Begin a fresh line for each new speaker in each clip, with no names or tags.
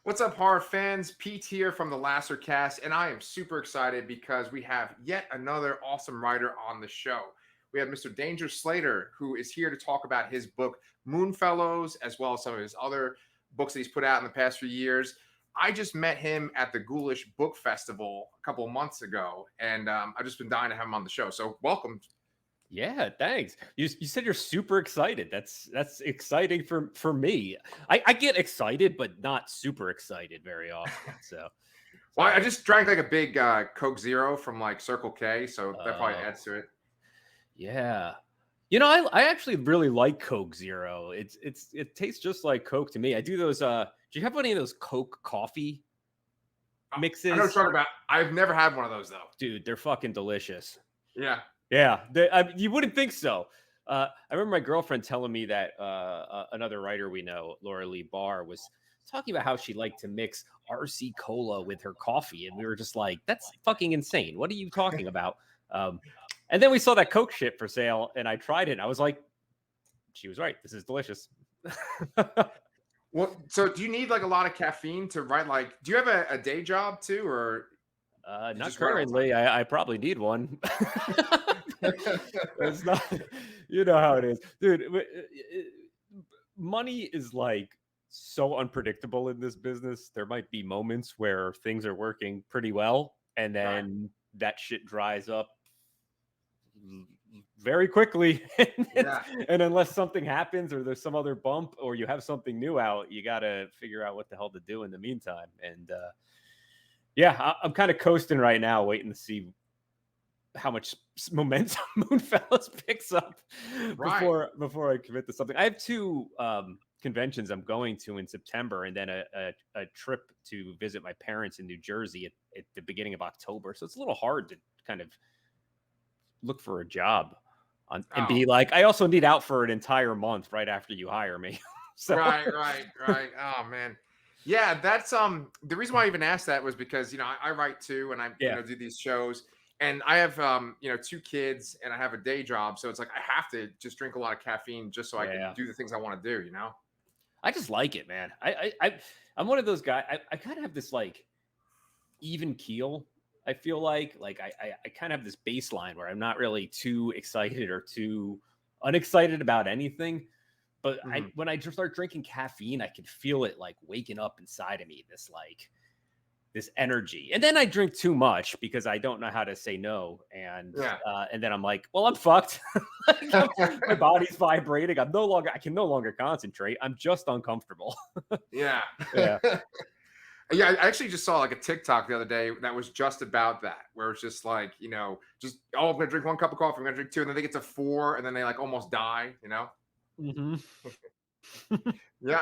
What's up, horror fans? Pete here from the Lasser Cast, and I am super excited because we have yet another awesome writer on the show. We have Mr. Danger Slater, who is here to talk about his book Moonfellows, as well as some of his other books that he's put out in the past few years. I just met him at the Ghoulish Book Festival a couple of months ago, and I've just been dying to have him on the show. So welcome.
Yeah, thanks. You said you're super excited. That's exciting for me. I get excited, but not super excited very often. So,
Well, I just drank like a big Coke Zero from like Circle K, so that probably adds to it.
Yeah, I actually really like Coke Zero. It tastes just like Coke to me. I do those. Do you have any of those Coke coffee mixes?
I know what you're talking about. I've never had one of those though.
Dude, they're fucking delicious.
Yeah.
Yeah, you wouldn't think so. I remember my girlfriend telling me that another writer we know, Laura Lee Barr, was talking about how she liked to mix RC Cola with her coffee. And we were just like, that's fucking insane. What are you talking about? And then we saw that Coke shit for sale and I tried it. And I was like, she was right. This is delicious.
Well, so do you need like a lot of caffeine to write? Like, do you have a day job too, or
not currently? I probably need one. It's not, you know how it is, dude. Money is like so unpredictable in this business. There might be moments where things are working pretty well, and then that shit dries up very quickly. And unless something happens or there's some other bump or you have something new out, you got to figure out what the hell to do in the meantime. And yeah, I'm kind of coasting right now, waiting to see how much momentum Moonfellows picks up before I commit to something. I have two conventions I'm going to in September, and then a trip to visit my parents in New Jersey at the beginning of October. So it's a little hard to kind of look for a job and be like, I also need out for an entire month right after you hire me. So.
Right. Oh man. Yeah, that's the reason why I even asked that was because I write too, and I do these shows, and I have 2 kids, and I have a day job, so it's like I have to just drink a lot of caffeine just so I can do the things I want to do.
I just like it, man. I'm one of those guys. I kind of have this like even keel. I feel like I kind of have this baseline where I'm not really too excited or too unexcited about anything. But when I just start drinking caffeine, I can feel it like waking up inside of me, this energy. And then I drink too much because I don't know how to say no. And then I'm like, well, I'm fucked. My body's vibrating. I can no longer concentrate. I'm just uncomfortable.
Yeah. Yeah, I actually just saw like a TikTok the other day that was just about that, where it's just like, I'm gonna drink 1 cup of coffee, I'm gonna drink 2, and then they get to 4, and then they like almost die,
Mm-hmm.
Yeah.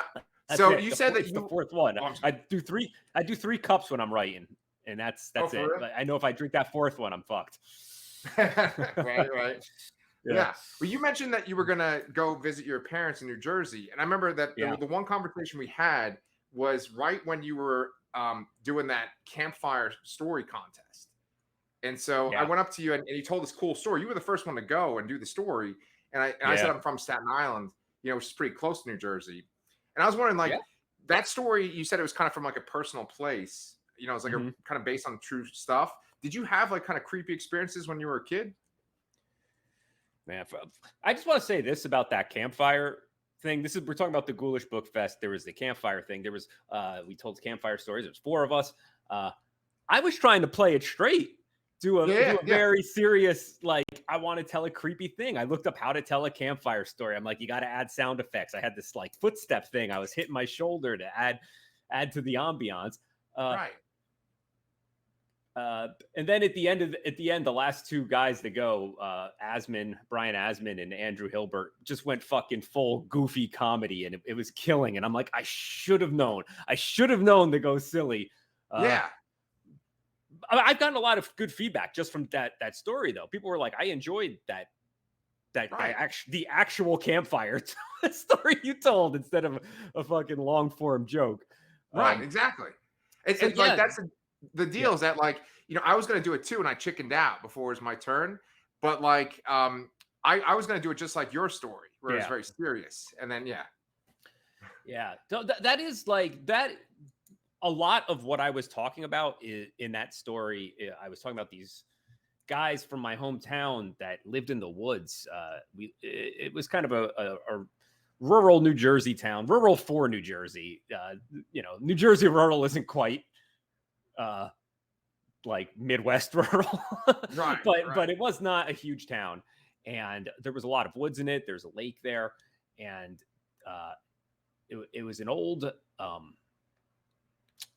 So you said that
the fourth one. I do 3 cups when I'm writing, and that's it.
Really?
I know if I drink that 4th one, I'm fucked.
Right. Yeah. Well, you mentioned that you were gonna go visit your parents in New Jersey, and I remember that the one conversation we had was right when you were doing that campfire story contest. And so I went up to you and you told this cool story. You were the first one to go and do the story. And I said, I'm from Staten Island, which is pretty close to New Jersey. And I was wondering, that story, you said it was kind of from like a personal place, it's like a kind of based on true stuff. Did you have like kind of creepy experiences when you were a kid?
Man, I just want to say this about that campfire thing. We're talking about the Ghoulish Book Fest. There was the campfire thing. There was we told campfire stories. There was 4 of us. I was trying to play it straight, do a very serious, like, I want to tell a creepy thing. I looked up how to tell a campfire story. I'm like, you got to add sound effects. I had this like footstep thing. I was hitting my shoulder to add to the ambiance.
Right.
And then at the end, the last 2 guys to go, Brian Asman and Andrew Hilbert, just went fucking full goofy comedy, and it was killing. And I'm like, I should have known to go silly. I've gotten a lot of good feedback just from that story, though. People were like, I enjoyed that the actual campfire story you told instead of a fucking long form joke.
Right, exactly. It's like that's the deal is that like I was gonna do it too, and I chickened out before it was my turn. But like I was gonna do it just like your story, where it's very serious, and then
so that is like that. a lot of what I was talking about in that story, I was talking about these guys from my hometown that lived in the woods. It was kind of a rural New Jersey town, rural for New Jersey. New Jersey rural isn't quite like Midwest rural,
Right,
but it was not a huge town, and there was a lot of woods in it. There's a lake there, and it was an old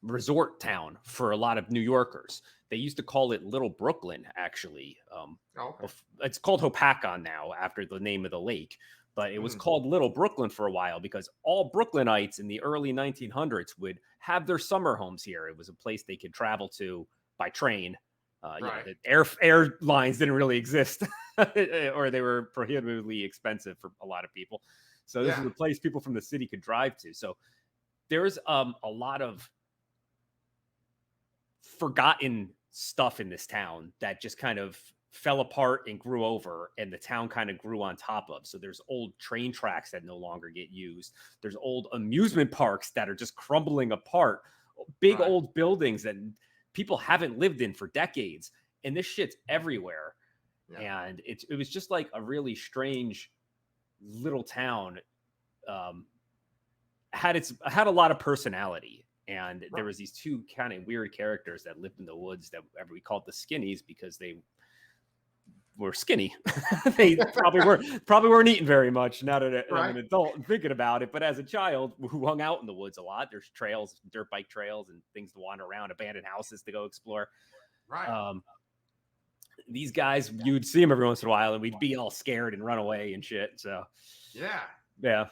resort town for a lot of New Yorkers. They used to call it Little Brooklyn, actually.
Okay.
It's called Hopakon now after the name of the lake, but it was called Little Brooklyn for a while because all Brooklynites in the early 1900s would have their summer homes here. It was a place they could travel to by train. The airlines didn't really exist or they were prohibitively expensive for a lot of people. So this is a place people from the city could drive to. So there's a lot of forgotten stuff in this town that just kind of fell apart and grew over, and the town kind of grew on top of. So there's old train tracks that no longer get used. There's old amusement parks that are just crumbling apart, big old buildings that people haven't lived in for decades. And this shit's everywhere. Yeah. And it was just like a really strange little town. Had a lot of personality. And there was these two kind of weird characters that lived in the woods that we called the skinnies because they were skinny. They probably weren't eating very much now that I'm an adult and thinking about it. But as a child who hung out in the woods a lot, there's trails, dirt bike trails and things to wander around, abandoned houses to go explore. Right. These guys, you'd see them every once in a while and we'd be all scared and run away and shit. So yeah.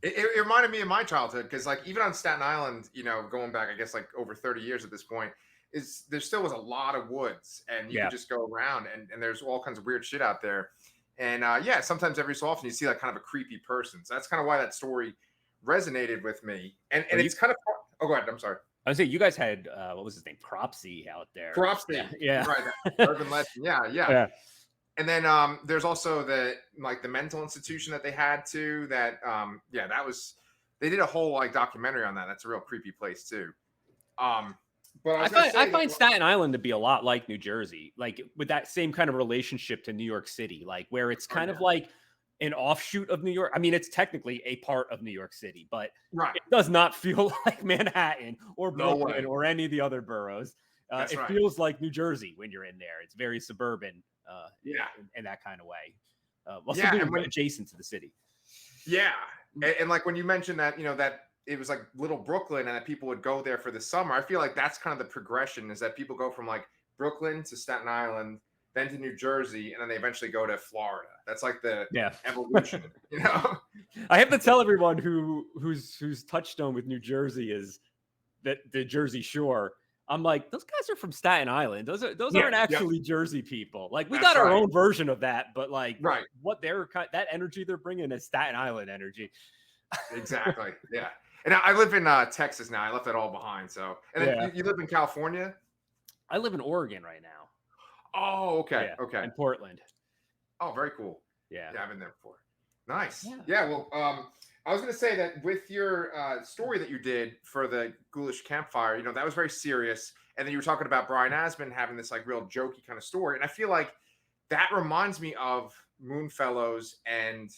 It reminded me of my childhood because, like, even on Staten Island, going back, I guess, like over 30 years at this point, there still was a lot of woods, and you could just go around, and there's all kinds of weird shit out there. And sometimes every so often you see like kind of a creepy person. So that's kind of why that story resonated with me. And it's kind of go ahead. I'm sorry.
I was saying you guys had what was his name, Cropsey out there.
Cropsey, right? Urban legend, yeah. And then there's also the mental institution that they had too. That they did a whole like documentary on that. That's a real creepy place too.
But I find Staten Island to be a lot like New Jersey, like with that same kind of relationship to New York City, like where it's kind of like an offshoot of New York. I mean, it's technically a part of New York City, but it does not feel like Manhattan or Brooklyn or any of the other boroughs. It feels like New Jersey when you're in there. It's very suburban. In that kind of way. Adjacent to the city.
Yeah. And like when you mentioned that, that it was like Little Brooklyn and that people would go there for the summer, I feel like that's kind of the progression is that people go from like Brooklyn to Staten Island, then to New Jersey, and then they eventually go to Florida. That's like the evolution,
I have to tell everyone whose touchstone with New Jersey is that the Jersey Shore. I'm like, those guys are from Staten Island. Those aren't actually Jersey people. Like we got our own version of that, but like what that energy they're bringing is Staten Island energy.
Exactly. Yeah. And I live in Texas now. I left that all behind. So, and then you live in California?
I live in Oregon right now.
Oh, okay. Yeah, okay.
In Portland.
Oh, very cool.
Yeah.
I've been there before. Nice. Yeah. Well, I was going to say that with your story that you did for the Ghoulish Campfire, that was very serious. And then you were talking about Brian Asman having this like real jokey kind of story. And I feel like that reminds me of Moonfellows and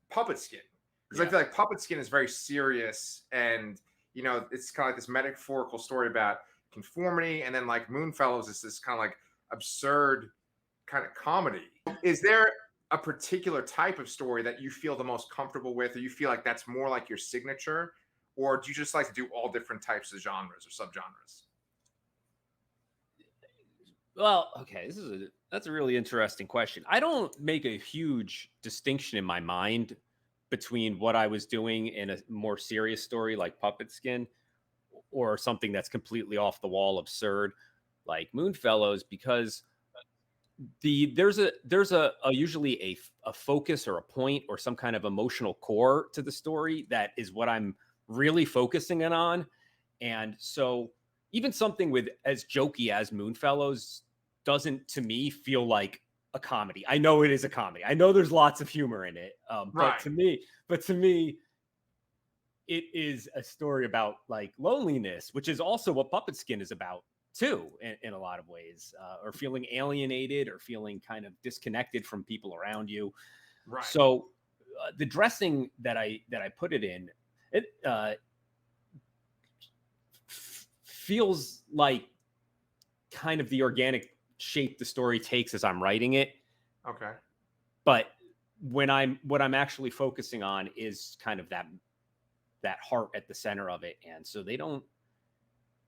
Puppet Skin. Because I feel like Puppet Skin is very serious. And, it's kind of like this metaphorical story about conformity. And then like Moonfellows is this kind of like absurd kind of comedy. Is there a particular type of story that you feel the most comfortable with, or you feel like that's more like your signature, or do you just like to do all different types of genres or subgenres?
Well, okay, that's a really interesting question. I don't make a huge distinction in my mind between what I was doing in a more serious story like Puppet Skin or something that's completely off the wall absurd like Moonfellows, because there's usually a focus or a point or some kind of emotional core to the story that is what I'm really focusing in on. And so even something with as jokey as Moonfellows doesn't to me feel like a comedy. I know it is a comedy. I know there's lots of humor in it. But to me, it is a story about like loneliness, which is also what Puppet Skin is about too, in a lot of ways, or feeling alienated or feeling kind of disconnected from people around you.
Right.
So the dressing that I put it in, it feels like kind of the organic shape the story takes as I'm writing it.
Okay.
But what I'm actually focusing on is kind of that heart at the center of it. And so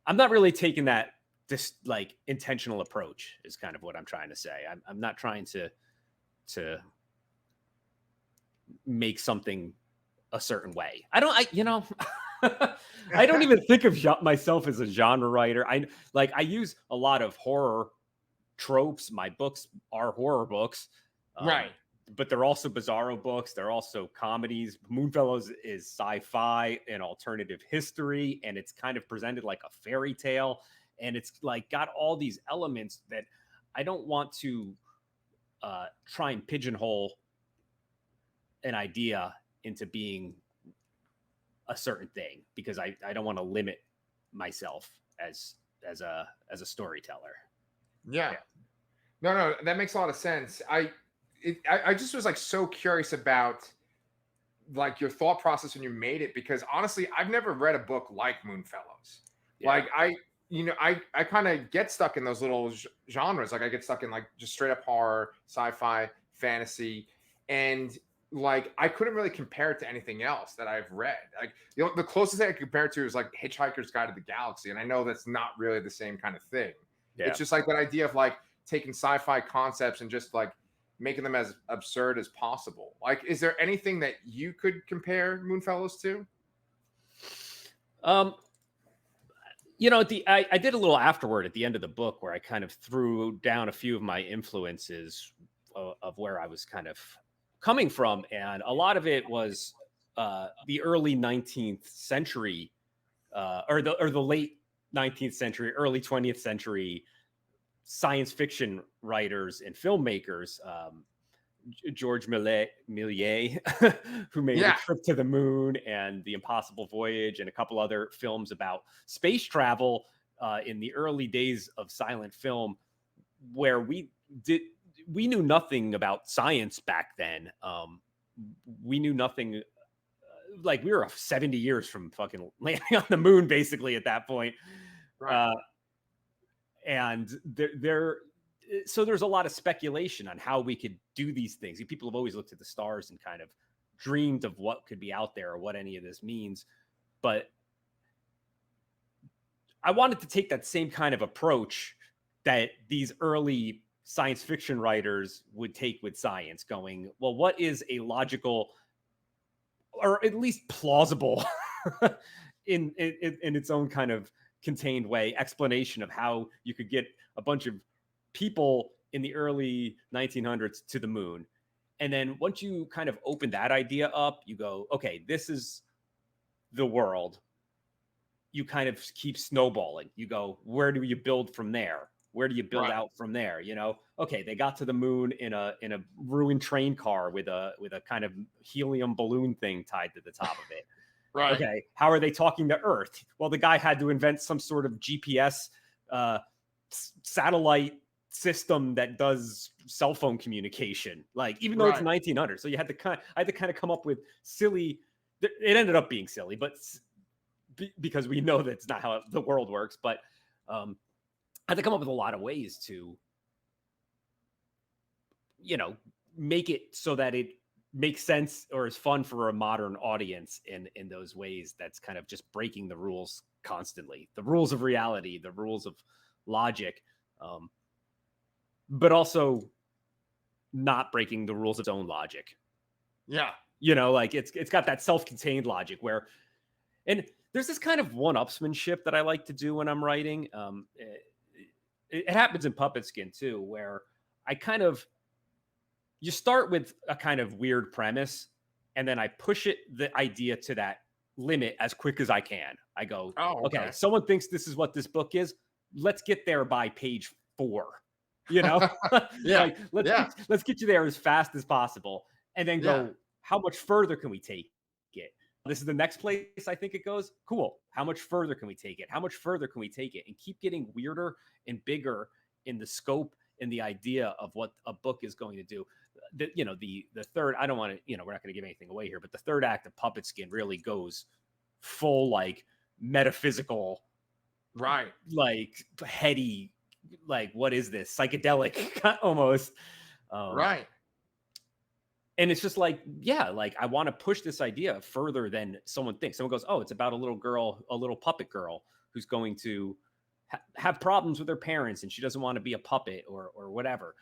I'm not really taking that this like intentional approach is kind of what I'm trying to say. I'm not trying to make something a certain way. I don't even think of myself as a genre writer. I use a lot of horror tropes. My books are horror books.
Right.
But they're also bizarro books. They're also comedies. Moonfellows is sci-fi and alternative history, and it's kind of presented like a fairy tale. And it's like got all these elements that I don't want to try and pigeonhole an idea into being a certain thing, because I don't want to limit myself as a storyteller.
Yeah. No, that makes a lot of sense. I just was like so curious about like your thought process when you made it, because honestly, I've never read a book like Moonfellows. Yeah. Like I kind of get stuck in those little genres. Like I get stuck in like just straight up horror, sci-fi, fantasy, and like I couldn't really compare it to anything else that I've read. Like the closest thing I could compare it to is like Hitchhiker's Guide to the Galaxy, and I know that's not really the same kind of thing. Yeah. It's just like that idea of like taking sci-fi concepts and just like making them as absurd as possible. Like, is there anything that you could compare Moonfellows to?
I did a little afterward at the end of the book where I kind of threw down a few of my influences of where I was kind of coming from. And a lot of it was the early 19th century or the late 19th century, early 20th century science fiction writers and filmmakers. George Méliès, who made A Trip to the Moon and The Impossible Voyage and a couple other films about space travel in the early days of silent film, where we knew nothing about science back then. We knew nothing. Like we were 70 years from fucking landing on the moon, basically at that point. Right. And so there's a lot of speculation on how we could do these things. People have always looked at the stars and kind of dreamed of what could be out there or what any of this means. But I wanted to take that same kind of approach that these early science fiction writers would take with science, going, well, what is a logical or at least plausible in its own kind of contained way explanation of how you could get a bunch of people in the early 1900s to the moon. And then once you kind of open that idea up, you go, okay, this is the world. You kind of keep snowballing. You go, where do you build from there? Where do you build out from there? Okay, they got to the moon in a ruined train car with a kind of helium balloon thing tied to the top of it. Right. Okay, how are they talking to Earth? Well, the guy had to invent some sort of GPS satellite system that does cell phone communication, like even though it's 1900. So I had to kind of come up with silly. It ended up being silly, but because we know that's not how the world works. But I had to come up with a lot of ways to, make it so that it makes sense or is fun for a modern audience in those ways. That's kind of just breaking the rules constantly, the rules of reality, the rules of logic. But also not breaking the rules of its own logic.
Yeah.
Like it's got that self-contained logic where, and there's this kind of one-upsmanship that I like to do when I'm writing. It happens in Puppet Skin too, where you start with a kind of weird premise, and then I push the idea to that limit as quick as I can. I go, okay, someone thinks this is what this book is. Let's get there by page 4. Like let's get you there as fast as possible, and then go, how much further can we take it? this is the next place I think it goes. Cool. How much further can we take it? How much further can we take it? And keep getting weirder and bigger in the scope and the idea of what a book is going to do. The third, I don't want to, we're not going to give anything away here, but the third act of Puppet Skin really goes full, like, metaphysical,
right?
Like, heady, like, what is this? Psychedelic almost.
Right.
And it's just like, yeah, like, I want to push this idea further than someone thinks. Someone goes, oh, it's about a little girl, a little puppet girl who's going to have problems with her parents and she doesn't want to be a puppet or whatever.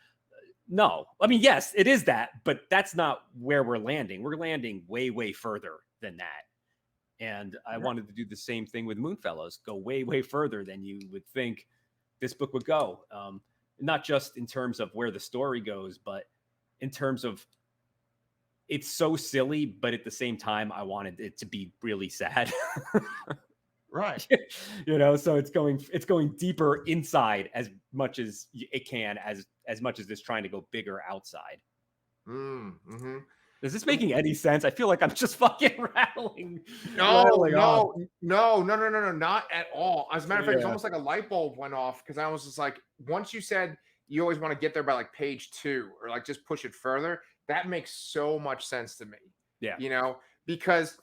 No, I mean, yes, it is that, but that's not where we're landing. We're landing way, way further than that. And I wanted to do the same thing with Moonfellows, go way, way further than you would think this book would go. Not just in terms of where the story goes, but in terms of, it's so silly, but at the same time, I wanted it to be really sad.
Right.
So it's going deeper inside as much as it can, as much as it's trying to go bigger outside.
Mm-hmm.
Is this making any sense? I feel like I'm just fucking rattling.
No, not at all. As a matter of fact, it's almost like a light bulb went off, because I was just like, once you said you always want to get there by like page 2 or like just push it further, that makes so much sense to me.
Yeah.
Because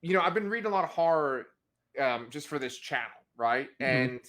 I've been reading a lot of horror just for this channel, right?
Mm-hmm.
And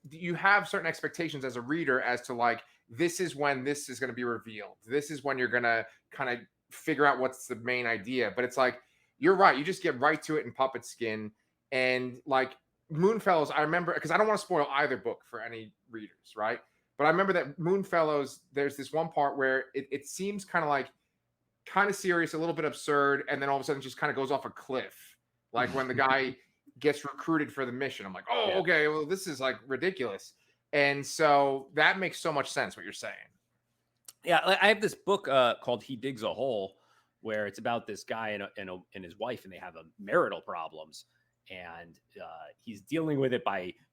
you have certain expectations as a reader as to, like, this is when this is going to be revealed. This is when you're going to kind of figure out what's the main idea. But it's like, you're right. You just get right to it in Puppet Skin. And like Moonfellows, I remember, because I don't want to spoil either book for any readers, right? But I remember that Moonfellows, there's this one part where it seems kind of serious, a little bit absurd, and then all of a sudden just kind of goes off a cliff. Like when the guy gets recruited for the mission. I'm like, oh, okay, well, this is like ridiculous. And so that makes so much sense what you're saying.
Yeah, I have this book called He Digs a Hole, where it's about this guy and his wife, and they have marital problems. And he's dealing with it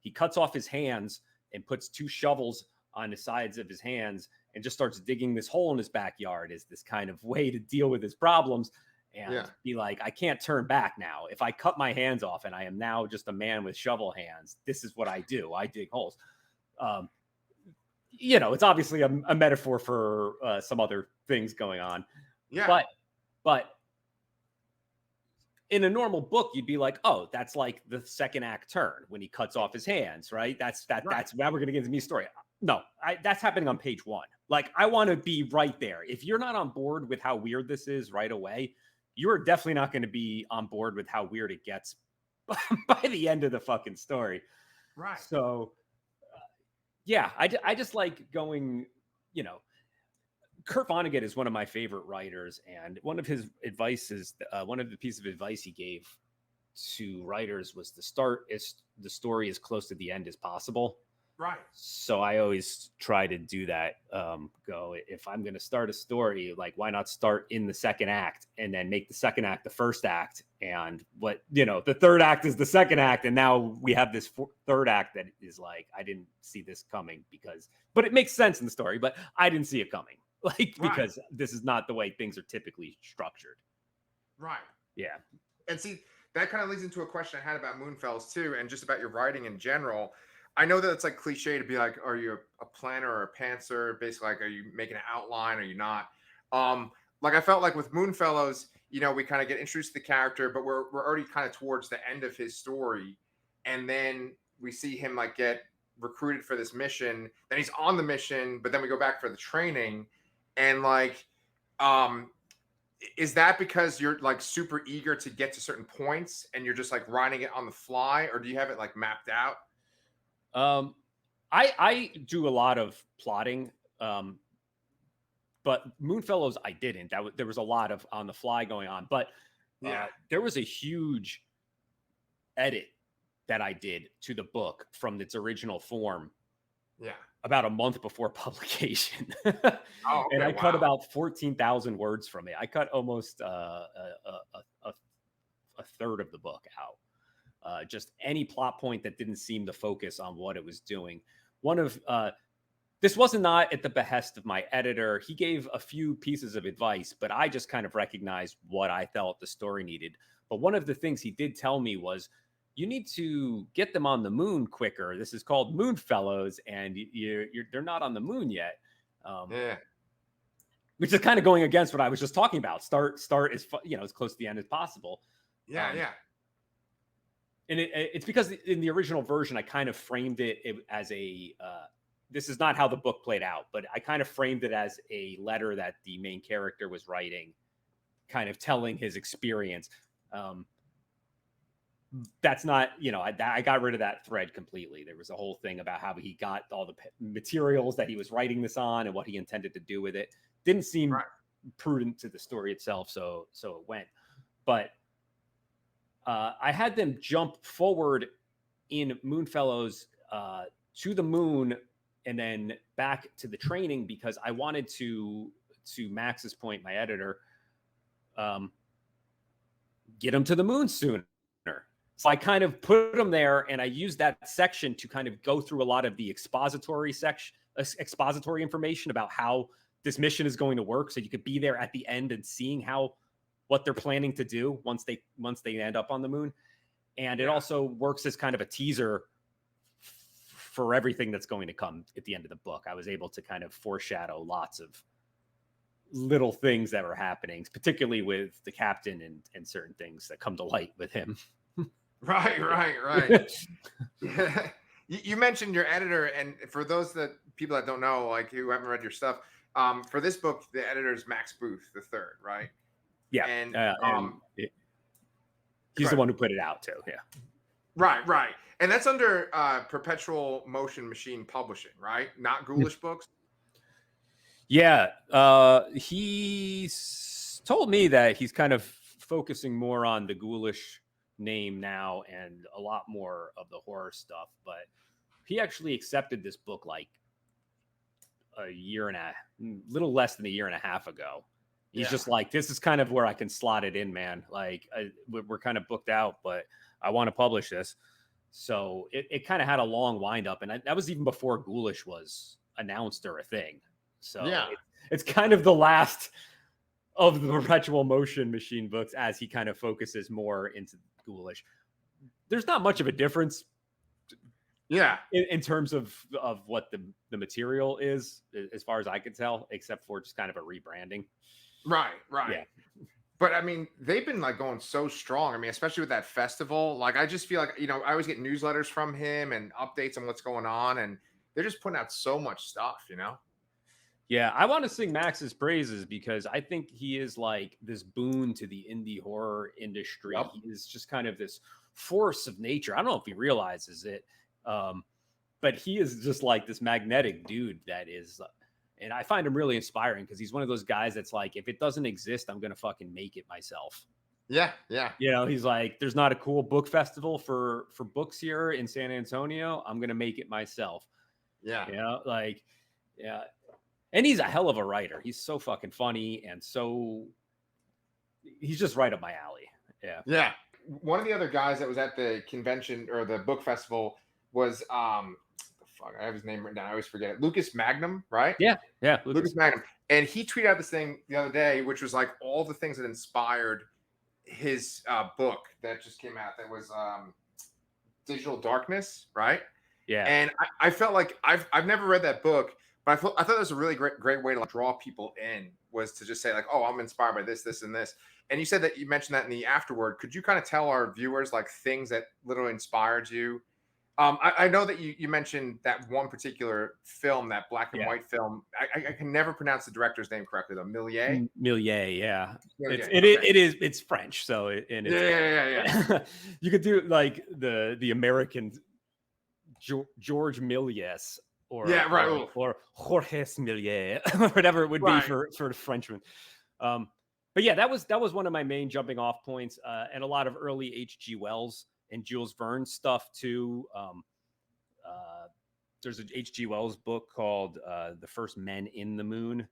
he cuts off his hands and puts 2 shovels on the sides of his hands and just starts digging this hole in his backyard as this kind of way to deal with his problems. And be like, I can't turn back now. If I cut my hands off and I am now just a man with shovel hands, this is what I do. I dig holes. It's obviously a metaphor for some other things going on.
Yeah.
But in a normal book, you'd be like, oh, that's like the second act turn when he cuts off his hands, right? That's now we're going to get into me story. No, that's happening on page 1. Like, I want to be right there. If you're not on board with how weird this is right away, you're definitely not going to be on board with how weird it gets by the end of the fucking story.
Right.
So, yeah, I just like going, Kurt Vonnegut is one of my favorite writers. And one of his advice is, one of the pieces of advice he gave to writers was to start the story as close to the end as possible.
Right.
So I always try to do that. If I'm going to start a story, like, why not start in the second act and then make the second act the first act? And the third act is the second act. And now we have this third act that is like, I didn't see this coming but it makes sense in the story, but I didn't see it coming. Because this is not the way things are typically structured.
Right.
Yeah.
And see, that kind of leads into a question I had about Moonfellows too, and just about your writing in general. I know that it's like cliche to be like, are you a planner or a pantser? Basically, like, are you making an outline? Or are you not? Like, I felt like with Moonfellows, we kind of get introduced to the character, but we're already kind of towards the end of his story. And then we see him like get recruited for this mission. Then he's on the mission, but then we go back for the training. And like, is that because you're like super eager to get to certain points and you're just like writing it on the fly, or do you have it like mapped out?
I do a lot of plotting, but Moonfellows I didn't. There was a lot of on the fly going on, but there was a huge edit that I did to the book from its original form.
Yeah.
About a month before publication. And I cut about 14,000 words from it. I cut almost a third of the book out. Just any plot point that didn't seem to focus on what it was doing. This wasn't not at the behest of my editor. He gave a few pieces of advice, but I just kind of recognized what I felt the story needed. But one of the things he did tell me was, you need to get them on the moon quicker. This is called Moonfellows, and they're not on the moon yet. Which is kind of going against what I was just talking about. Start as as close to the end as possible.
Yeah.
And it's because in the original version, I kind of framed it as a. This is not how the book played out, but I kind of framed it as a letter that the main character was writing, kind of telling his experience. That's not, I got rid of that thread completely. There was a whole thing about how he got all the materials that he was writing this on and what he intended to do with it. Didn't seem prudent to the story itself, so it went. But I had them jump forward in Moonfellows to the moon and then back to the training, because I wanted to Max's point, my editor, get him to the moon sooner. So I kind of put them there, and I used that section to kind of go through a lot of the expository information about how this mission is going to work. So you could be there at the end and seeing what they're planning to do once they end up on the moon. And it also works as kind of a teaser for everything that's going to come at the end of the book. I was able to kind of foreshadow lots of little things that were happening, particularly with the captain and certain things that come to light with him.
Right. Yeah. You mentioned your editor, and for those people that don't know, like who haven't read your stuff, for this book, the editor is Max Booth III, right?
Yeah, and he's the one who put it out too. Yeah,
right, and that's under Perpetual Motion Machine Publishing, right? Not Ghoulish Books.
Yeah, he's told me that he's kind of focusing more on the Ghoulish name now and a lot more of the horror stuff, but he actually accepted this book like a little less than a year and a half ago. He's just like, this is kind of where I can slot it in, man. Like we're kind of booked out, but I want to publish this. So it kind of had a long wind up, and that was even before Ghoulish was announced or a thing. So it's kind of the last of the Perpetual Motion Machine books as he kind of focuses more into Ghoulish. There's not much of a difference, in terms of what the material is, as far as I could tell, except for just kind of a rebranding.
Right.
Yeah.
But I mean, they've been like going so strong. I mean, especially with that festival. Like, I just feel like, I always get newsletters from him and updates on what's going on, and they're just putting out so much stuff,
Yeah, I want to sing Max's praises because I think he is like this boon to the indie horror industry. Yep. He is just kind of this force of nature. I don't know if he realizes it, but he is just like this magnetic dude that is, and I find him really inspiring because he's one of those guys that's like, if it doesn't exist, I'm going to fucking make it myself.
Yeah.
He's like, there's not a cool book festival for books here in San Antonio. I'm going to make it myself.
Yeah.
Yeah. And he's a hell of a writer. He's so fucking funny, and he's just right up my alley.
Yeah. One of the other guys that was at the convention or the book festival was I have his name written down. I always forget it. Lucas Magnum, right?
Yeah.
Lucas Magnum. And he tweeted out this thing the other day, which was like all the things that inspired his book that just came out. That was Digital Darkness, right?
Yeah.
And I felt like I've never read that book, but I thought that was a really great way to like draw people in, was to just say like, oh, I'm inspired by this, this, and this. And you said that you mentioned that in the afterword. Could you kind of tell our viewers like things that literally inspired you? I know that you mentioned that one particular film, that black and white film. I can never pronounce the director's name correctly though. Méliès, yeah.
It's French, so
yeah.
You could do like the American George Méliès or Jorge Méliès, whatever it would be for the Frenchman. But yeah, that was one of my main jumping off points, and a lot of early H.G. Wells and Jules Verne stuff too. There's an H.G. Wells book called The First Men in the Moon,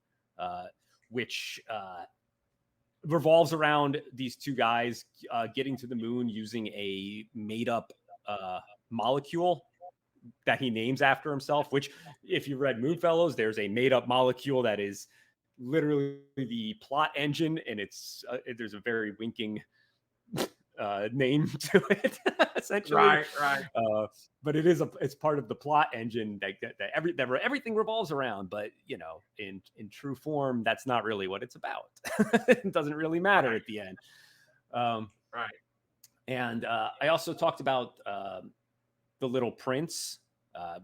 which revolves around these two guys getting to the moon using a made-up molecule that he names after himself, which if you read Moonfellows, there's a made-up molecule that is literally the plot engine, and it's there's a very winking name to it, essentially.
Right.
But it's part of the plot engine that everything revolves around. But you know, in true form, that's not really what it's about. It doesn't really matter at the end.
Right.
And I also talked about The Little Prince,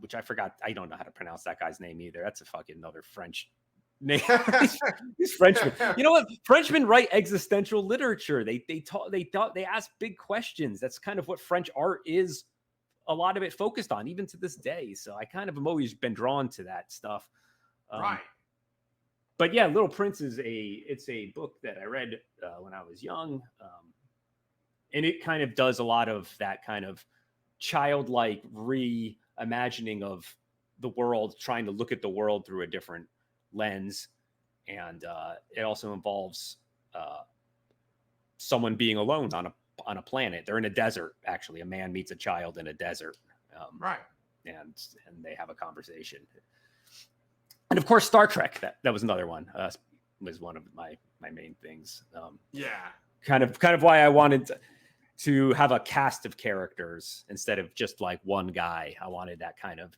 which I forgot. I don't know how to pronounce that guy's name either. That's a fucking another French name. These Frenchmen. You know what? Frenchmen write existential literature. They ask big questions. That's kind of what French art is. A lot of it focused on, even to this day. So I kind of have always been drawn to that stuff.
Right.
But yeah, Little Prince is a book that I read when I was young. And it kind of does a lot of that kind of childlike reimagining of the world, trying to look at the world through a different lens. And it also involves someone being alone on a planet. They're in a desert, actually. A man meets a child in a desert.
Right.
And they have a conversation. And of course, Star Trek, that was another one, was one of my main things. Kind of why I wanted to have a cast of characters instead of just like one guy. I wanted that kind of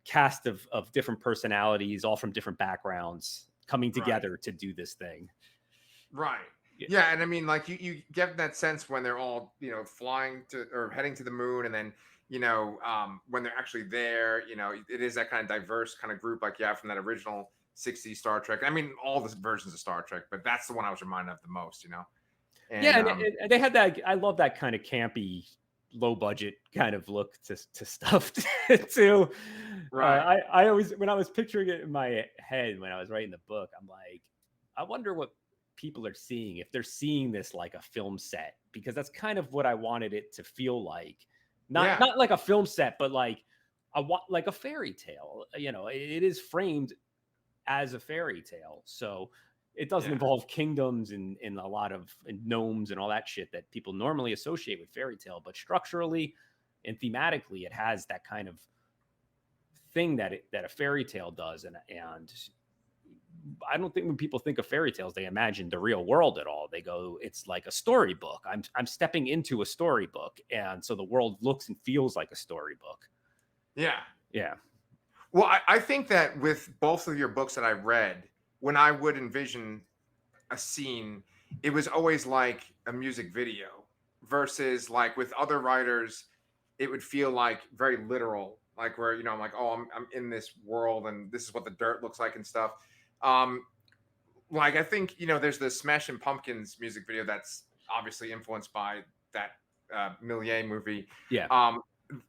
cast of different personalities, all from different backgrounds, coming together to do this thing.
Right. Yeah. And I mean, like you get that sense when they're all, you know, flying to or heading to the moon, and then, you know, when they're actually there, you know, it is that kind of diverse kind of group like you have from that original 60s Star Trek. I mean, all the versions of Star Trek, but that's the one I was reminded of the most, you know? And,
and they had that. I love that kind of campy, low budget kind of look to stuff too.
Right.
I always, when I was picturing it in my head when I was writing the book, I'm like, I wonder what people are seeing, if they're seeing this like a film set, because that's kind of what I wanted it to feel like. Not like a film set, but like a fairy tale. You know, it is framed as a fairy tale. So it doesn't involve kingdoms and a lot of gnomes and all that shit that people normally associate with fairy tale, but structurally and thematically, it has that kind of thing that a fairy tale does. And I don't think when people think of fairy tales, they imagine the real world at all. They go, it's like a storybook. I'm stepping into a storybook. And so the world looks and feels like a storybook.
Yeah.
Yeah.
Well, I think that with both of your books that I read, when I would envision a scene, it was always like a music video versus like with other writers, it would feel like very literal, like where, you know, I'm like, oh, I'm in this world and this is what the dirt looks like and stuff. Like I think, you know, there's the Smashing Pumpkins music video that's obviously influenced by that Millier movie.
Yeah.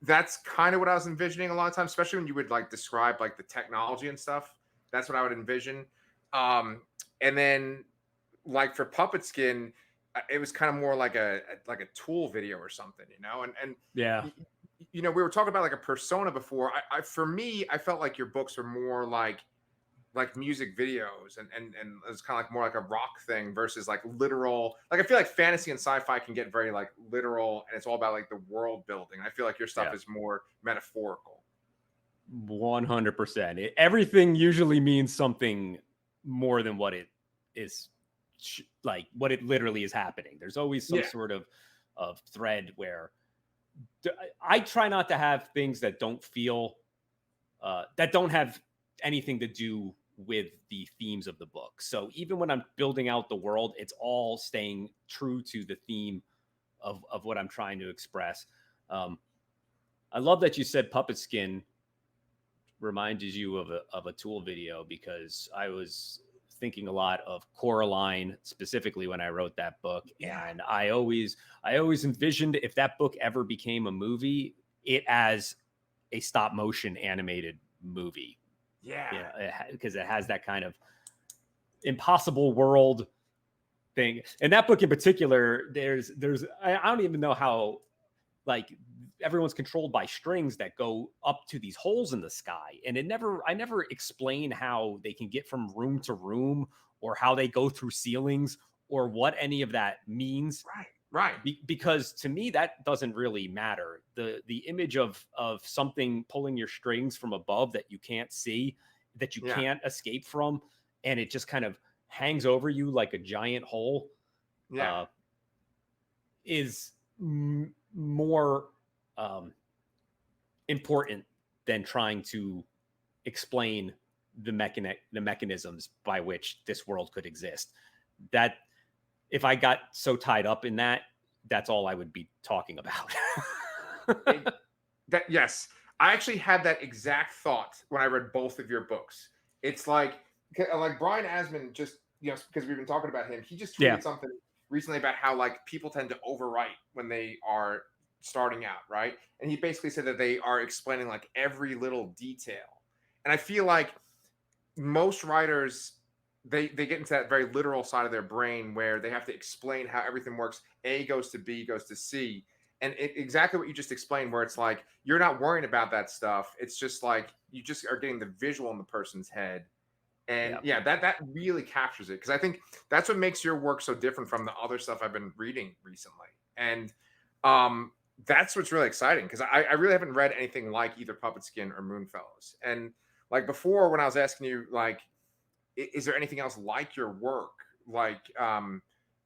That's kind of what I was envisioning a lot of times, especially when you would like describe like the technology and stuff. That's what I would envision. And then like for Puppet Skin, it was kind of more like a Tool video or something, you know? And
yeah,
you know, we were talking about like a persona before. For me, I felt like your books are more like music videos and it's kind of like more like a rock thing versus like literal. Like I feel like fantasy and sci-fi can get very like literal and it's all about like the world building. I feel like your stuff is more metaphorical.
100%. Everything usually means something more than what it is, like what it literally is happening. There's always some sort of thread where I try not to have things that don't feel that don't have anything to do with the themes of the book. So even when I'm building out the world, it's all staying true to the theme of what I'm trying to express. I love that you said Puppet Skin reminded you of a Tool video, because I was thinking a lot of Coraline specifically when I wrote that book. And I always envisioned, if that book ever became a movie, it as a stop motion animated movie. Because it has that kind of impossible world thing. And that book in particular, there's I don't even know how, like, everyone's controlled by strings that go up to these holes in the sky. And I never explain how they can get from room to room, or how they go through ceilings, or what any of that means.
Right.
Because to me, that doesn't really matter. The image of something pulling your strings from above that you can't see, that you can't escape from, and it just kind of hangs over you like a giant hole. is more important than trying to explain the mechanisms by which this world could exist. That if I got so tied up in that, that's all I would be talking about.
Yes, I actually had that exact thought when I read both of your books. It's like Brian Asman, just, you know, because we've been talking about him, he just tweeted something recently about how like people tend to overwrite when they are starting out, right? And he basically said that they are explaining like every little detail. And I feel like most writers, they get into that very literal side of their brain where they have to explain how everything works. A goes to B goes to C. And exactly what you just explained, where it's like you're not worrying about that stuff. It's just like you just are getting the visual in the person's head. And that really captures it, because I think that's what makes your work so different from the other stuff I've been reading recently. And that's what's really exciting, because I really haven't read anything like either Puppet Skin or Moonfellows. And like before, when I was asking you, like, is there anything else like your work? Like,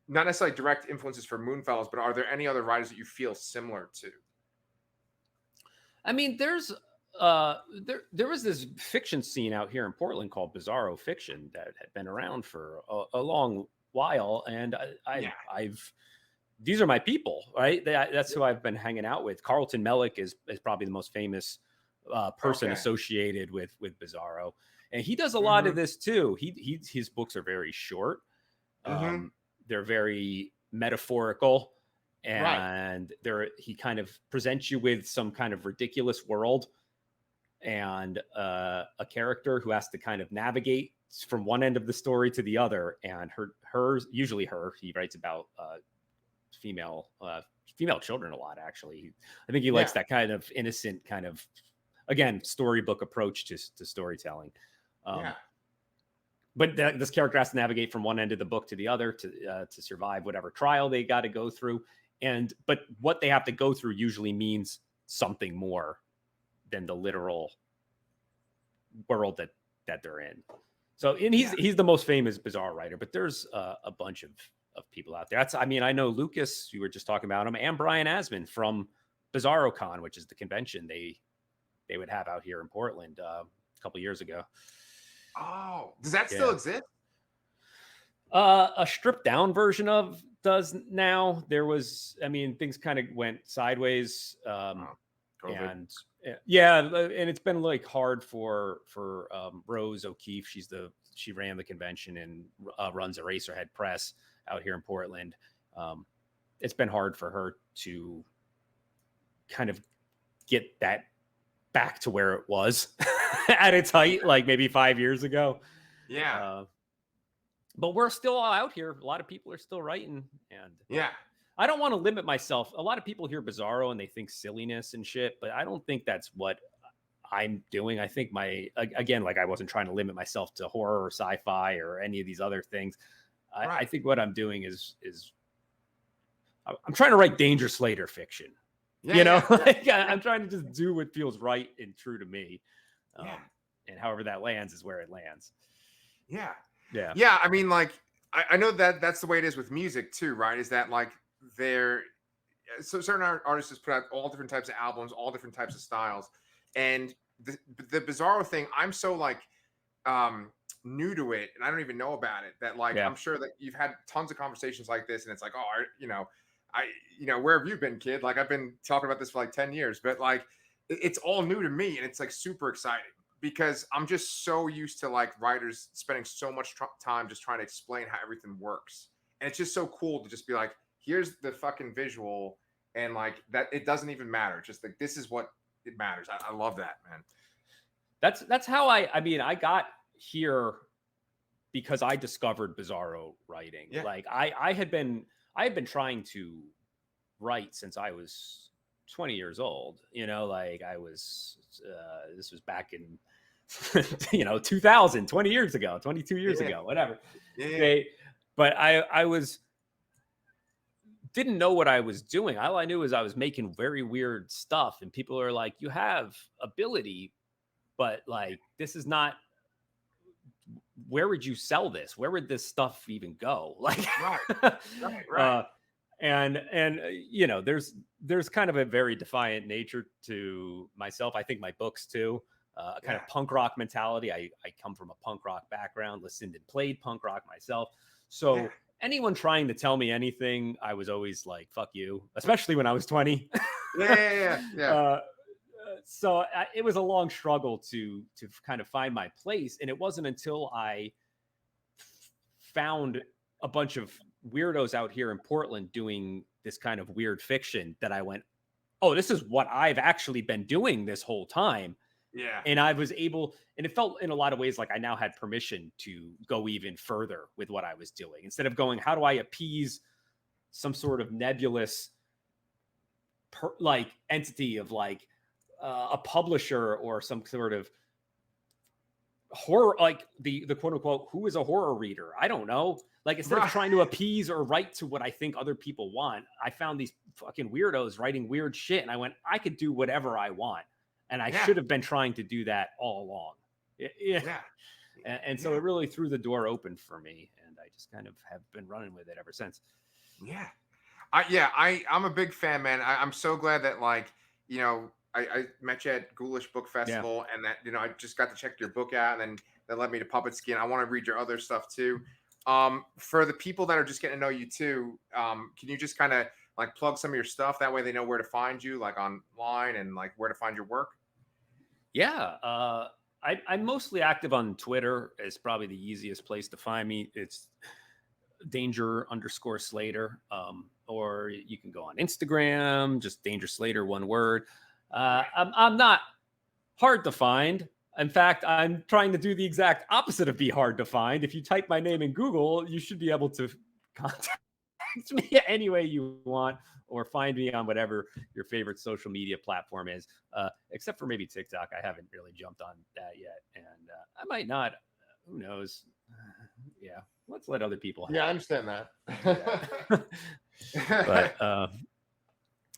not necessarily direct influences for Moonfellows, but are there any other writers that you feel similar to?
I mean, there's there was this fiction scene out here in Portland called Bizarro Fiction that had been around for a long while, and I've these are my people, right? That's who I've been hanging out with. Carlton Mellick is probably the most famous person associated with Bizarro, and he does a lot of this too. His books are very short. They're very metaphorical, and he kind of presents you with some kind of ridiculous world and a character who has to kind of navigate from one end of the story to the other. And usually he writes about female children a lot, actually. I think he likes that kind of innocent kind of, again, storybook approach to storytelling. But this character has to navigate from one end of the book to the other to survive whatever trial they got to go through. But what they have to go through usually means something more than the literal world that they're in. So, and he's the most famous Bizarro writer, but there's a bunch of people out there. I know Lucas, you were just talking about him, and Brian Asman from BizarroCon, which is the convention they would have out here in Portland a couple of years ago.
Oh, does that still exist?
A stripped down version of does now. There was, things kind of went sideways. And it's been like hard for Rose O'Keefe. She ran the convention and runs Eraserhead Press out here in Portland. It's been hard for her to kind of get that back to where it was at its height, like maybe 5 years ago. But we're still all out here. A lot of people are still writing, and I don't want to limit myself. A lot of people hear Bizarro and they think silliness and shit, but I don't think that's what I'm doing. I think I wasn't trying to limit myself to horror or sci-fi or any of these other things. I think what I'm doing is I'm trying to write Danger Slater fiction. I'm trying to just do what feels right and true to me. And however that lands is where it lands.
Yeah. I mean, like, I know that that's the way it is with music too, right? Is that like so certain artists just put out all different types of albums, all different types of styles. And the Bizarro thing, I'm so like new to it, and I don't even know about it, that like I'm sure that you've had tons of conversations like this, and it's like, where have you been, kid? Like, I've been talking about this for like 10 years, but like it's all new to me, and it's like super exciting, because I'm just so used to like writers spending so much time just trying to explain how everything works. And it's just so cool to just be like, here's the fucking visual, and like that, it doesn't even matter. Just like, this is what it matters. I love that, man.
That's how I got here, because I discovered Bizarro writing. Like I had been trying to write since I was 20 years old, like I was, this was back in, 2000, 20 years ago, 22 years ago, whatever. But I didn't know what I was doing. All I knew is I was making very weird stuff, and people are like, you have ability, but like, this is not, where would you sell this? Where would this stuff even go? Like,
right.
And you know, there's kind of a very defiant nature to myself. I think my books too, kind of punk rock mentality. I come from a punk rock background, listened and played punk rock myself. So anyone trying to tell me anything, I was always like, fuck you, especially when I was 20. So it was a long struggle to kind of find my place. And it wasn't until I found a bunch of weirdos out here in Portland doing this kind of weird fiction that I went, oh, this is what I've actually been doing this whole time.
Yeah.
And I was able, and it felt in a lot of ways like I now had permission to go even further with what I was doing. Instead of going, how do I appease some sort of nebulous like entity of like a publisher or some sort of horror, like the quote unquote, who is a horror reader? I don't know. Like, instead of trying to appease or write to what I think other people want, I found these fucking weirdos writing weird shit. And I went, I could do whatever I want. And I should have been trying to do that all along. And so it really threw the door open for me. And I just kind of have been running with it ever since.
Yeah. I'm a big fan, man. I'm so glad that, like, you know, I met you at Ghoulish Book Festival and that, you know, I just got to check your book out, and then that led me to Puppet Skin. I want to read your other stuff too. For the people that are just getting to know you too, can you just kind of like plug some of your stuff? That way they know where to find you, like online, and like where to find your work.
Yeah. I'm mostly active on Twitter. It's probably the easiest place to find me. It's Danger_Slater. Or you can go on Instagram, just Danger Slater, one word. I'm not hard to find. In fact, I'm trying to do the exact opposite of be hard to find. If you type my name in Google, you should be able to contact me any way you want, or find me on whatever your favorite social media platform is, except for maybe TikTok. I haven't really jumped on that yet, and I might not. Who knows? Let's let other people have
I understand that.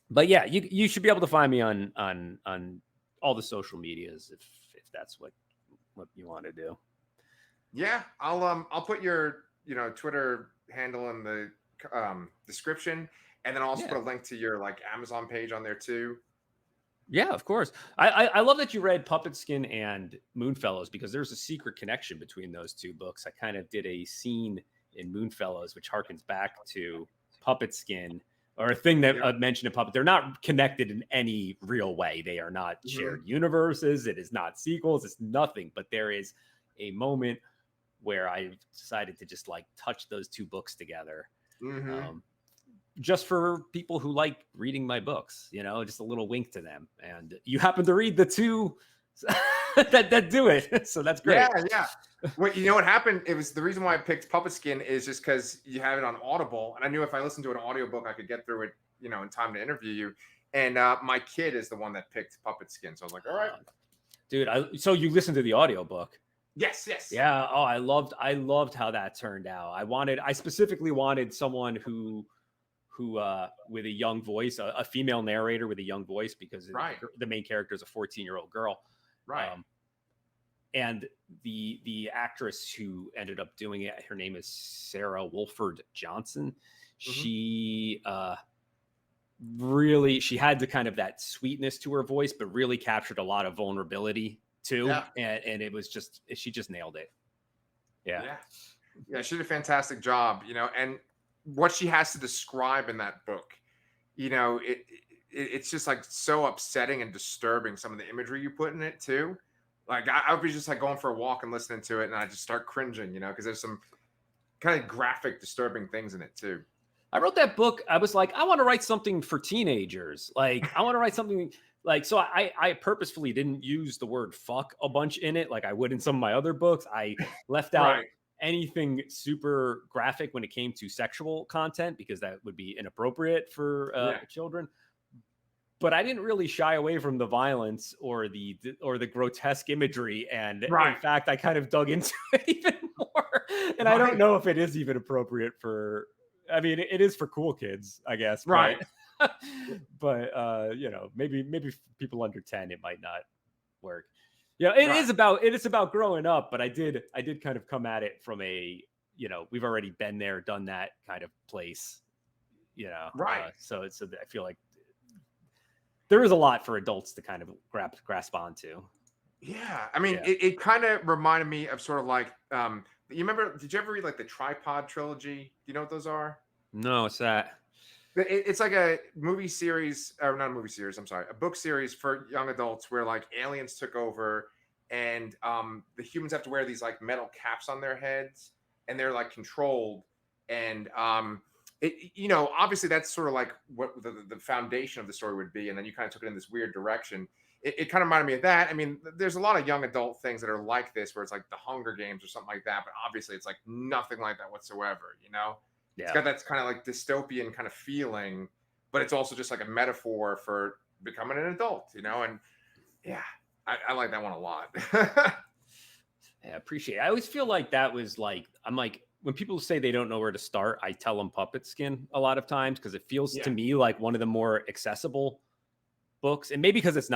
But yeah, you should be able to find me on all the social medias if that's what you want to do.
Yeah, I'll put your Twitter handle in the description, and then I'll also put a link to your like Amazon page on there too.
Yeah, of course. I love that you read Puppet Skin and Moonfellows, because there's a secret connection between those two books. I kind of did a scene in Moonfellows which harkens back to Puppet Skin, or a thing that I mentioned in Puppet. They're not connected in any real way. They are not shared universes. It is not sequels. It's nothing. But there is a moment where I decided to just like touch those two books together. Just for people who like reading my books, you know, just a little wink to them. And you happen to read the two that do it. So that's great.
Yeah. Well, you know what happened? It was the reason why I picked Puppet Skin is just because you have it on Audible. And I knew if I listened to an audiobook, I could get through it, you know, in time to interview you. And my kid is the one that picked Puppet Skin. So I was like, all right.
Dude, so you listened to the audiobook?
Yes.
Yeah. Oh, I loved how that turned out. I specifically wanted someone who with a young voice, a female narrator with a young voice, because the main character is a 14-year-old girl.
Right.
And the actress who ended up doing it, her name is Sarah Wolford Johnson. She she had the kind of that sweetness to her voice, but really captured a lot of vulnerability too. And it was she just nailed it. Yeah,
she did a fantastic job, you know, and what she has to describe in that book, you know, it's just like so upsetting and disturbing, some of the imagery you put in it too. Like I would be just like going for a walk and listening to it, and I just start cringing, you know, because there's some kind of graphic, disturbing things in it too.
I wrote that book. I was like, I want to write something for teenagers. Like, I want to write something like, so I purposefully didn't use the word fuck a bunch in it, like I would in some of my other books. I left out anything super graphic when it came to sexual content, because that would be inappropriate for children. But I didn't really shy away from the violence or the grotesque imagery. And in fact, I kind of dug into it even more. And I don't know if it is even appropriate for, I mean, it is for cool kids, I guess.
Right.
But you know, maybe people under 10, it might not work. Yeah, it is about growing up, but I did kind of come at it from a, you know, we've already been there, done that kind of place. you know?
Right.
So I feel like there is a lot for adults to kind of grasp onto.
Yeah. I mean, it kind of reminded me of sort of like, you remember, did you ever read like the Tripod trilogy? Do you know what those are?
No, what's that?
It's like a movie series, or not a movie series, I'm sorry, a book series for young adults where like aliens took over and the humans have to wear these like metal caps on their heads and they're like controlled. And obviously that's sort of like what the foundation of the story would be. And then you kind of took it in this weird direction. It kind of reminded me of that. I mean, there's a lot of young adult things that are like this, where it's like the Hunger Games or something like that. But obviously it's like nothing like that whatsoever, you know?
Yeah.
It's got that kind of like dystopian kind of feeling, but it's also just like a metaphor for becoming an adult, you know? And yeah, I like that one a lot.
Yeah, appreciate it. I always feel like that was like, I'm like, when people say they don't know where to start, I tell them Puppet Skin a lot of times because it feels to me like one of the more accessible books. And maybe because it's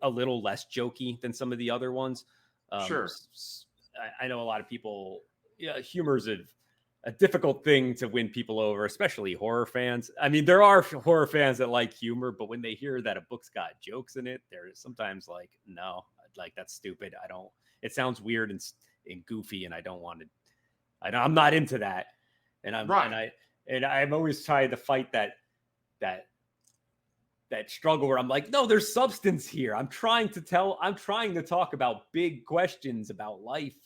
a little less jokey than some of the other ones.
Sure.
I know a lot of people, humor's a difficult thing to win people over, especially horror fans. I mean, there are horror fans that like humor, but when they hear that a book's got jokes in it, they're sometimes like, no, like that's stupid. It sounds weird and goofy, and I don't want to. I'm not into that, and I'm always trying to fight that struggle where I'm like, no, there's substance here. I'm trying to talk about big questions about life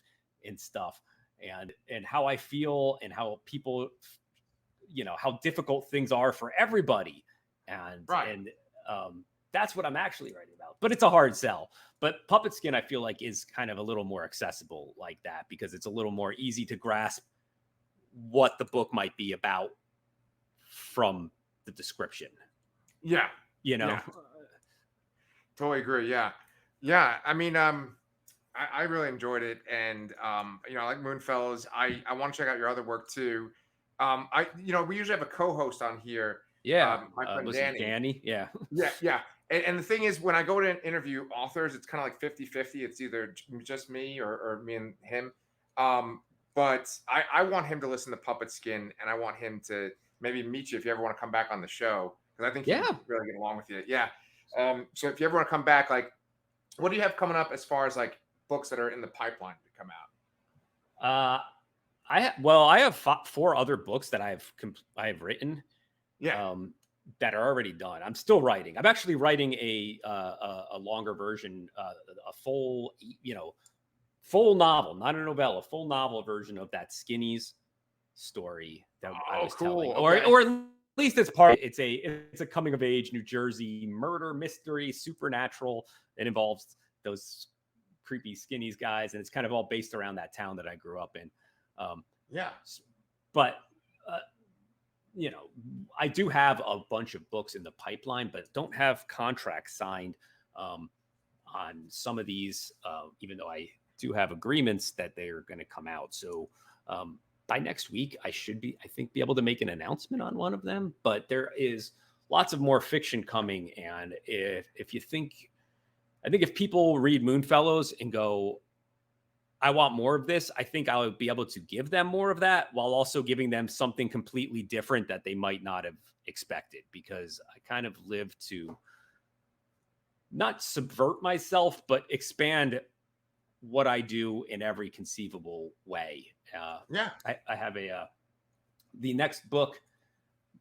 and stuff, and how I feel and how people, how difficult things are for everybody, and that's what I'm actually writing about. But it's a hard sell. But Puppet Skin, I feel like, is kind of a little more accessible like that because it's a little more easy to grasp what the book might be about from the description.
Yeah. Totally agree. Yeah. I mean, I really enjoyed it. And, I like Moonfellows. I want to check out your other work too. We usually have a co-host on here.
Yeah.
My friend
was
Danny.
It Danny? Yeah.
Yeah. And the thing is, when I go to interview authors, it's kind of like 50-50. It's either just me or me and him. But I want him to listen to Puppet Skin, and I want him to maybe meet you if you ever want to come back on the show. Because I think he'd really get along with you. Yeah. So if you ever want to come back, like, what do you have coming up as far as like books that are in the pipeline to come out?
I have 4 other books that I have written.
Yeah.
That are already done. I'm still writing. I'm actually writing a longer version, a full, full novel, not a novella, full novel version of that Skinnies story that I was telling, or at least it's part. It's a coming of age New Jersey murder mystery, supernatural. It involves those creepy Skinnies guys, and it's kind of all based around that town that I grew up in. But I do have a bunch of books in the pipeline, but don't have contracts signed on some of these, even though I do have agreements that they're going to come out. So by next week, I should be able to make an announcement on one of them. But there is lots of more fiction coming. And if you think, I think if people read Moonfellows and go, I want more of this, I think I'll be able to give them more of that while also giving them something completely different that they might not have expected, because I kind of live to not subvert myself, but expand what I do in every conceivable way. I have the next book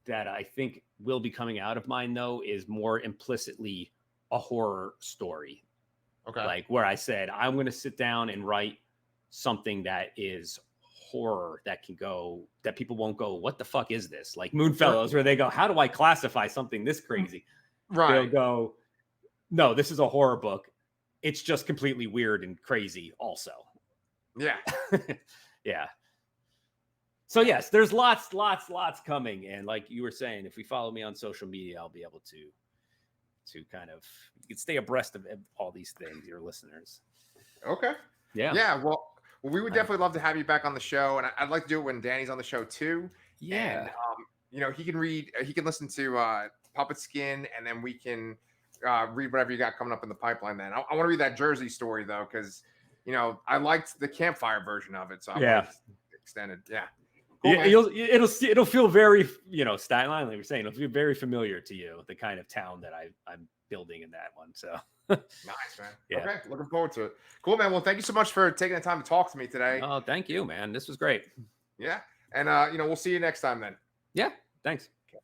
that I think will be coming out of mine, though, is more implicitly a horror story.
Okay.
Like where I said, I'm going to sit down and write something that is horror that people won't go, what the fuck is this? Like Moonfellows, where they go, how do I classify something this crazy?
Right.
They'll go, no, this is a horror book. It's just completely weird and crazy also.
Yeah.
Yeah. So yes, there's lots coming. And like you were saying, if we follow me on social media, I'll be able to kind of, you can stay abreast of all these things, your listeners.
Okay. Yeah. Well, we would definitely love to have you back on the show, and I'd like to do it when Danny's on the show too.
Yeah.
And he can listen to Puppet Skin, and then we can read whatever you got coming up in the pipeline. Then I want to read that Jersey story though, because I liked the campfire version of it, so I want to extend it. Yeah. Cool,
it'll feel very, Staten Island, like you're saying, it'll feel very familiar to you, the kind of town that I'm building in that one. So
nice, man. Yeah. Okay, looking forward to it. Cool, man. Well, thank you so much for taking the time to talk to me today.
Oh, thank you, man. This was great.
Yeah, and we'll see you next time then.
Yeah, thanks.